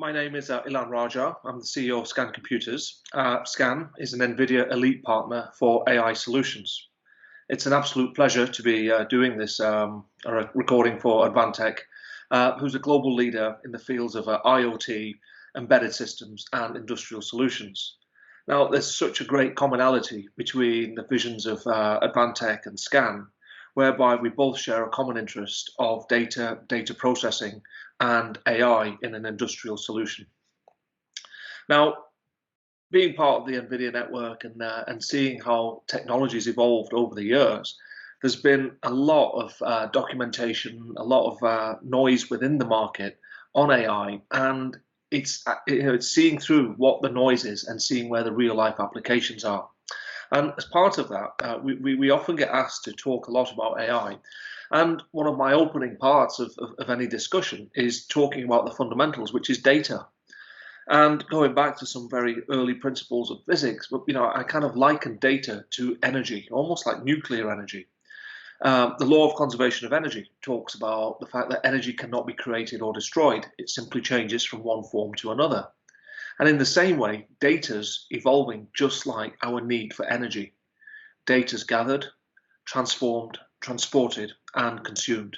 My name is Elan Raja. I'm the CEO of Scan Computers. Scan is an NVIDIA elite partner for AI solutions. It's an absolute pleasure to be doing this recording for Advantech, who's a global leader in the fields of IoT, embedded systems, and industrial solutions. Now, there's such a great commonality between the visions of Advantech and Scan, whereby we both share a common interest of data processing, and AI in an industrial solution. Now, being part of the NVIDIA network and seeing how technology's evolved over the years, there's been a lot of documentation, a lot of noise within the market on AI, and it's seeing through what the noise is and seeing where the real life applications are. And as part of that, we often get asked to talk a lot about AI. And one of my opening parts of any discussion is talking about the fundamentals, which is data. And going back to some very early principles of physics, but I kind of liken data to energy, almost like nuclear energy. The law of conservation of energy talks about the fact that energy cannot be created or destroyed. It simply changes from one form to another. And in the same way, data's evolving just like our need for energy. Data's gathered, transformed, transported, and consumed.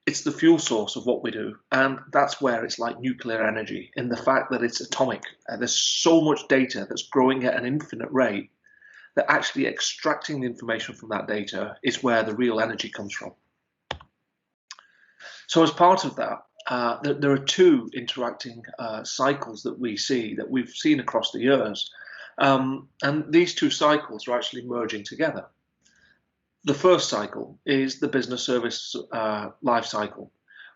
It's the fuel source of what we do, and that's where it's like nuclear energy in the fact that it's atomic. There's so much data that's growing at an infinite rate that actually extracting the information from that data is where the real energy comes from. So as part of that, there are two interacting cycles that we've seen across the years. And these two cycles are actually merging together. The first cycle is the business service life cycle,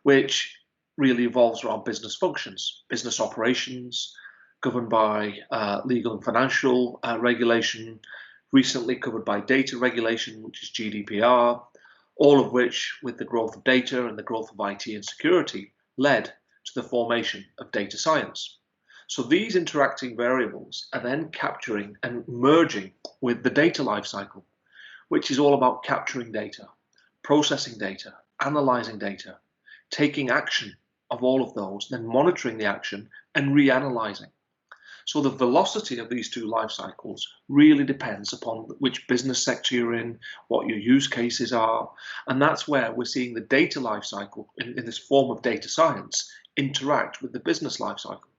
which really evolves around business functions, business operations, governed by legal and financial regulation, recently covered by data regulation, which is GDPR, all of which, with the growth of data and the growth of IT and security, led to the formation of data science. So these interacting variables are then capturing and merging with the data lifecycle, which is all about capturing data, processing data, analyzing data, taking action of all of those, then monitoring the action and reanalyzing. So the velocity of these two life cycles really depends upon which business sector you're in, what your use cases are, and that's where we're seeing the data life cycle in this form of data science interact with the business life cycle.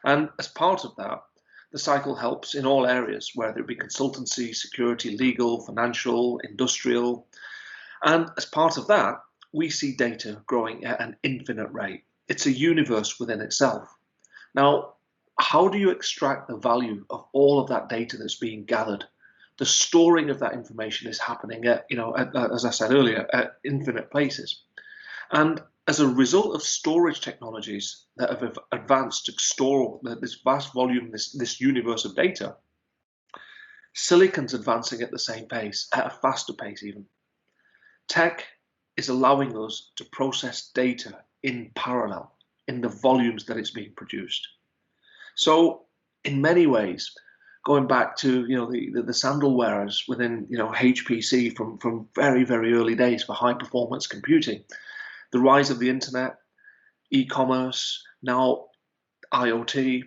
And as part of that, the cycle helps in all areas, whether it be consultancy, security, legal, financial, industrial. And as part of that, we see data growing at an infinite rate. It's a universe within itself. Now, how do you extract the value of all of that data that's being gathered? The storing of that information is happening at, as I said earlier, at infinite places. And as a result of storage technologies that have advanced to store this vast volume, this universe of data, silicon's advancing at the same pace, at a faster pace even. Tech is allowing us to process data in parallel, in the volumes that it's being produced. So in many ways, going back to the sandal wearers within HPC from very, very early days for high performance computing, the rise of the internet, e-commerce, now IoT,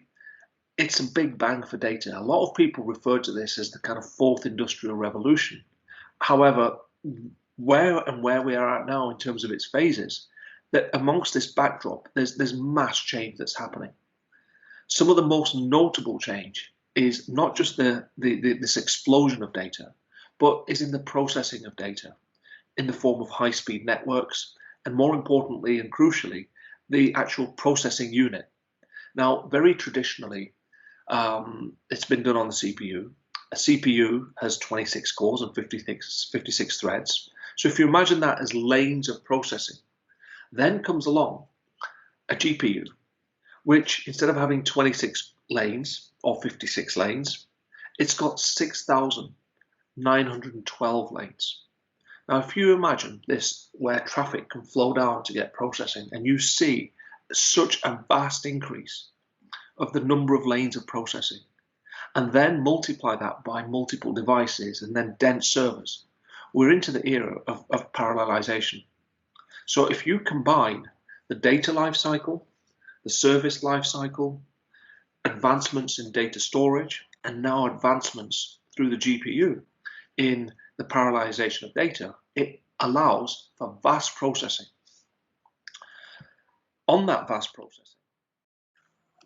it's a big bang for data. A lot of people refer to this as the kind of fourth industrial revolution. However, where we are at now in terms of its phases, that amongst this backdrop, there's mass change that's happening. Some of the most notable change is not just this explosion of data, but is in the processing of data in the form of high-speed networks, and more importantly and crucially, the actual processing unit. Now, very traditionally, it's been done on the CPU. A CPU has 26 cores and 56 threads. So if you imagine that as lanes of processing, then comes along a GPU, which instead of having 26 lanes or 56 lanes, it's got 6,912 lanes. Now, if you imagine this, where traffic can flow down to get processing, and you see such a vast increase of the number of lanes of processing, and then multiply that by multiple devices and then dense servers, we're into the era of parallelization. So if you combine the data lifecycle, the service lifecycle, advancements in data storage, and now advancements through the GPU in the parallelization of data, it allows for vast processing. On that vast processing,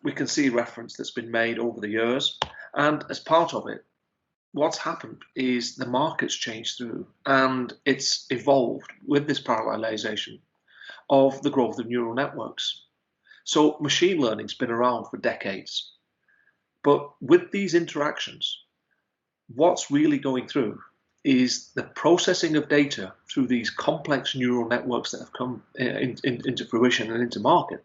we can see reference that's been made over the years, and as part of it, what's happened is the market's changed through, and it's evolved with this parallelization of the growth of neural networks. So machine learning's been around for decades, but with these interactions, what's really going through is the processing of data through these complex neural networks that have come into fruition and into market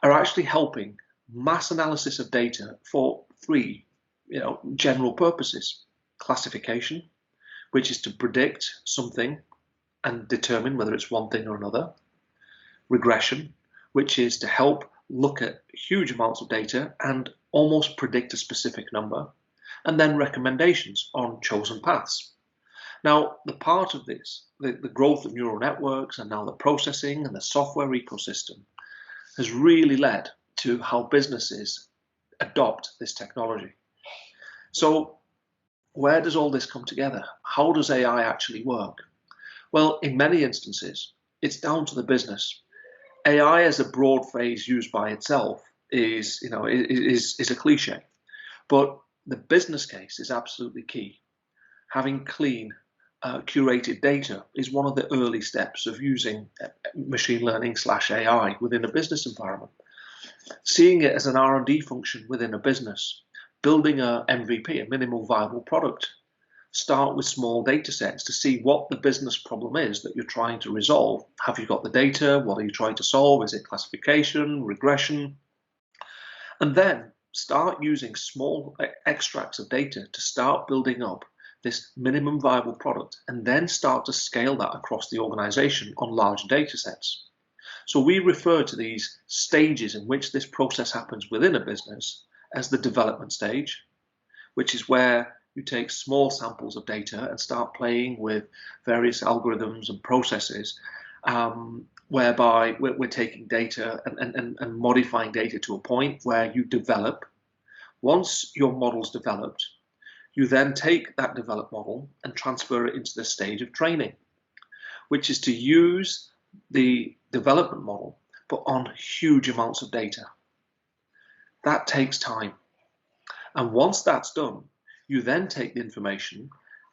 are actually helping mass analysis of data for three general purposes. Classification, which is to predict something and determine whether it's one thing or another. Regression, which is to help look at huge amounts of data and almost predict a specific number. And then recommendations on chosen paths. Now, the part of this, the growth of neural networks and now the processing and the software ecosystem has really led to how businesses adopt this technology. So where does all this come together? How does AI actually work? Well, in many instances, it's down to the business. AI as a broad phrase used by itself is a cliche, but the business case is absolutely key. Having clean, curated data is one of the early steps of using machine learning / AI within a business environment. Seeing it as an R&D function within a business, building a MVP, a minimal viable product. Start with small data sets to see what the business problem is that you're trying to resolve. Have you got the data? What are you trying to solve? Is it classification, regression? And then start using small extracts of data to start building up this minimum viable product, and then start to scale that across the organization on large data sets. So we refer to these stages in which this process happens within a business as the development stage, which is where you take small samples of data and start playing with various algorithms and processes, whereby we're taking data and modifying data to a point where you develop. Once your model's developed, you then take that developed model and transfer it into the stage of training, which is to use the development model, but on huge amounts of data. That takes time. And once that's done, you then take the information,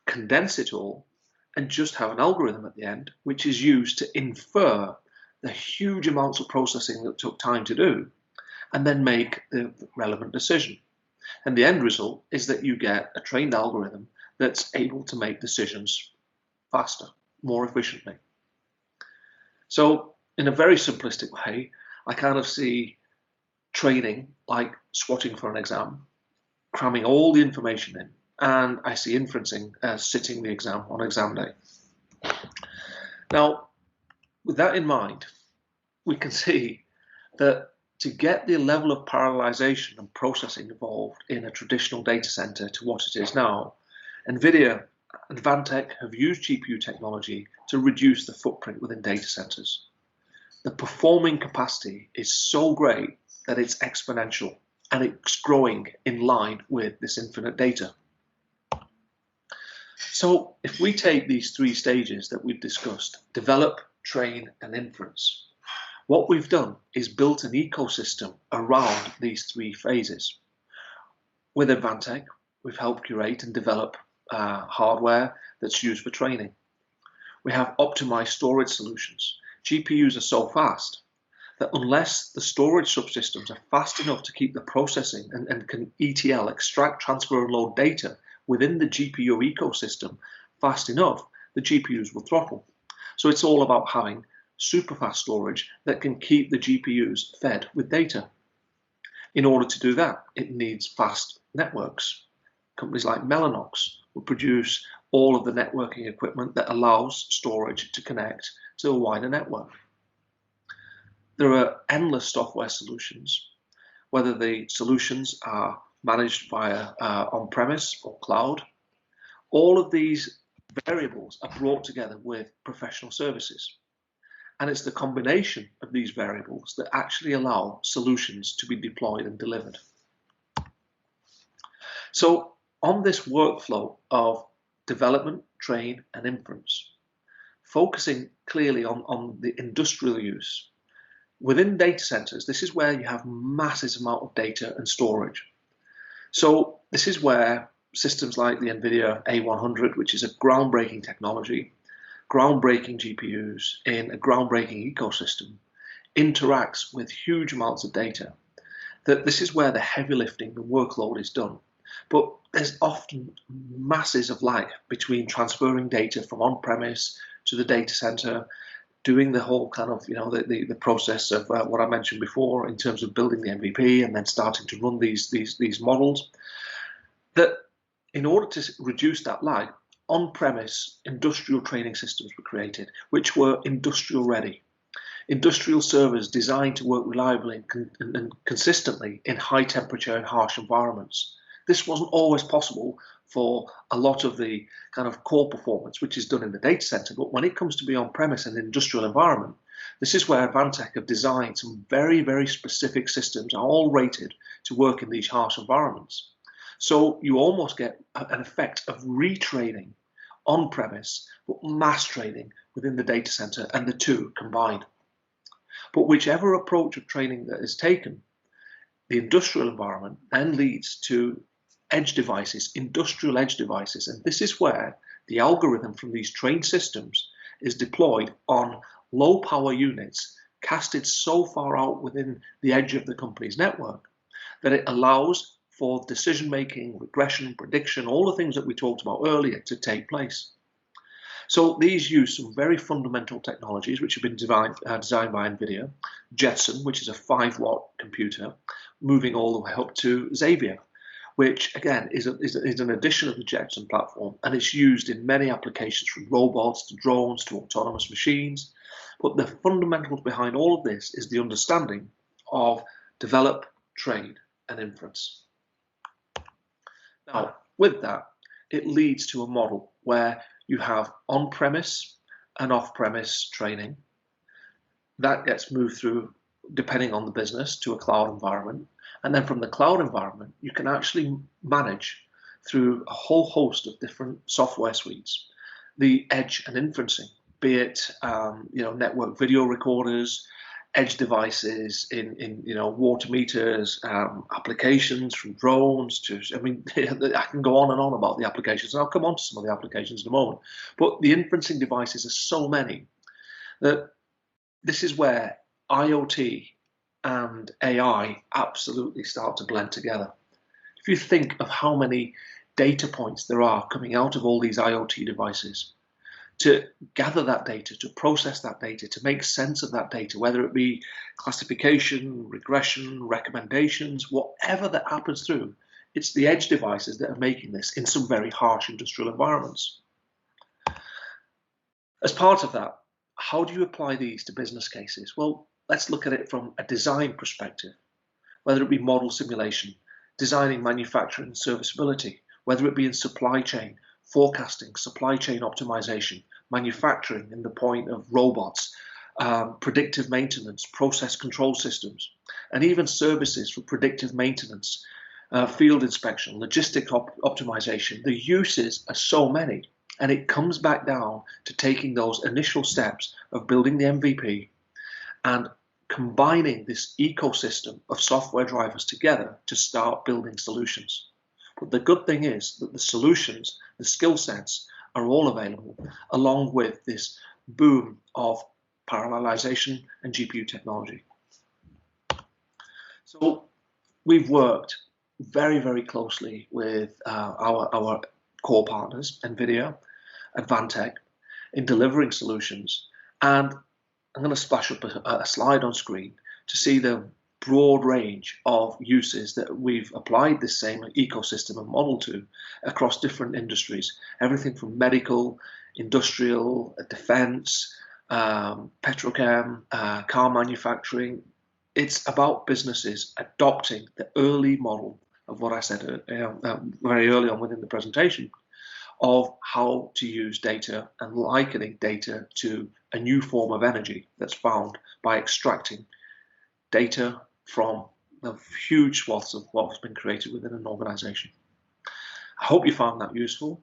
condense it all, and just have an algorithm at the end, which is used to infer the huge amounts of processing that took time to do, and then make the relevant decision. And the end result is that you get a trained algorithm that's able to make decisions faster, more efficiently. So in a very simplistic way, I kind of see training like squatting for an exam, cramming all the information in, and I see inferencing as sitting the exam on exam day. Now, with that in mind, we can see that to get the level of parallelization and processing involved in a traditional data center to what it is now, NVIDIA and Advantech have used GPU technology to reduce the footprint within data centers. The performing capacity is so great that it's exponential, and it's growing in line with this infinite data. So if we take these three stages that we've discussed, develop, train, and inference, what we've done is built an ecosystem around these three phases. With Advantech, we've helped curate and develop hardware that's used for training. We have optimized storage solutions. GPUs are so fast that unless the storage subsystems are fast enough to keep the processing and can ETL, extract, transfer, and load data within the GPU ecosystem fast enough, the GPUs will throttle. So it's all about having super fast storage that can keep the GPUs fed with data. In order to do that, it needs fast networks. Companies like Mellanox will produce all of the networking equipment that allows storage to connect to a wider network. There are endless software solutions, whether the solutions are managed via on-premise or cloud. All of these variables are brought together with professional services. And it's the combination of these variables that actually allow solutions to be deployed and delivered. So on this workflow of development, train, and inference, focusing clearly on the industrial use, within data centers, this is where you have massive amount of data and storage. So this is where systems like the NVIDIA A100, which is a groundbreaking technology, groundbreaking GPUs in a groundbreaking ecosystem, interacts with huge amounts of data. That this is where the heavy lifting, the workload is done. But there's often masses of lag between transferring data from on-premise to the data center, doing the whole kind of, the process of what I mentioned before in terms of building the MVP and then starting to run these models. That in order to reduce that lag, on-premise industrial training systems were created, which were industrial ready. Industrial servers designed to work reliably and consistently in high temperature and harsh environments. This wasn't always possible for a lot of the kind of core performance, which is done in the data center. But when it comes to be on-premise in an industrial environment, this is where Advantech have designed some very, very specific systems, all rated to work in these harsh environments. So you almost get an effect of retraining on-premise, but mass training within the data center, and the two combined. But whichever approach of training that is taken, the industrial environment then leads to edge devices, industrial edge devices. And this is where the algorithm from these trained systems is deployed on low power units, casted so far out within the edge of the company's network that it allows for decision making, regression, prediction, all the things that we talked about earlier to take place. So these use some very fundamental technologies which have been designed by NVIDIA, Jetson, which is a 5-watt computer, moving all the way up to Xavier, which again is an addition of the Jetson platform, and it's used in many applications from robots to drones to autonomous machines. But the fundamentals behind all of this is the understanding of develop, train, and inference. Now, with that, it leads to a model where you have on-premise and off-premise training. That gets moved through, depending on the business, to a cloud environment. And then from the cloud environment, you can actually manage through a whole host of different software suites, the edge and inferencing, be it network video recorders, edge devices in water meters, applications from drones to, I can go on and on about the applications, and I'll come on to some of the applications in a moment. But the inferencing devices are so many that this is where IoT and AI absolutely start to blend together. If you think of how many data points there are coming out of all these IoT devices, to gather that data, to process that data, to make sense of that data, whether it be classification, regression, recommendations, whatever that happens through, it's the edge devices that are making this in some very harsh industrial environments. As part of that, how do you apply these to business cases? Well, let's look at it from a design perspective, whether it be model simulation, designing manufacturing and serviceability, whether it be in supply chain, forecasting, supply chain optimization, manufacturing in the point of robots, predictive maintenance, process control systems, and even services for predictive maintenance, field inspection, logistic optimization. The uses are so many, and it comes back down to taking those initial steps of building the MVP and combining this ecosystem of software drivers together to start building solutions. But the good thing is that the solutions, the skill sets are all available, along with this boom of parallelization and GPU technology. So we've worked very, very closely with our core partners, NVIDIA, Advantech, in delivering solutions. And I'm going to splash up a slide on screen to see the broad range of uses that we've applied this same ecosystem and model to across different industries, everything from medical, industrial, defense, petrochem, car manufacturing. It's about businesses adopting the early model of what I said very early on within the presentation of how to use data and likening data to a new form of energy that's found by extracting data from the huge swaths of what's been created within an organization. I hope you found that useful.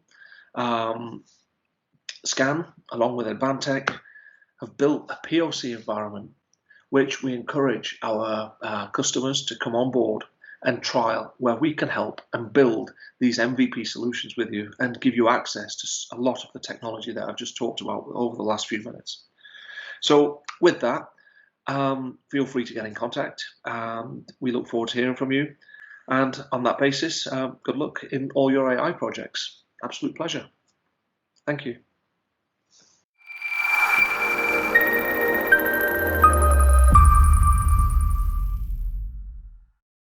Scan, along with Advantech, have built a POC environment which we encourage our customers to come on board and trial, where we can help and build these MVP solutions with you and give you access to a lot of the technology that I've just talked about over the last few minutes. So with that, feel free to get in contact. We look forward to hearing from you. And on that basis, good luck in all your AI projects. Absolute pleasure. Thank you.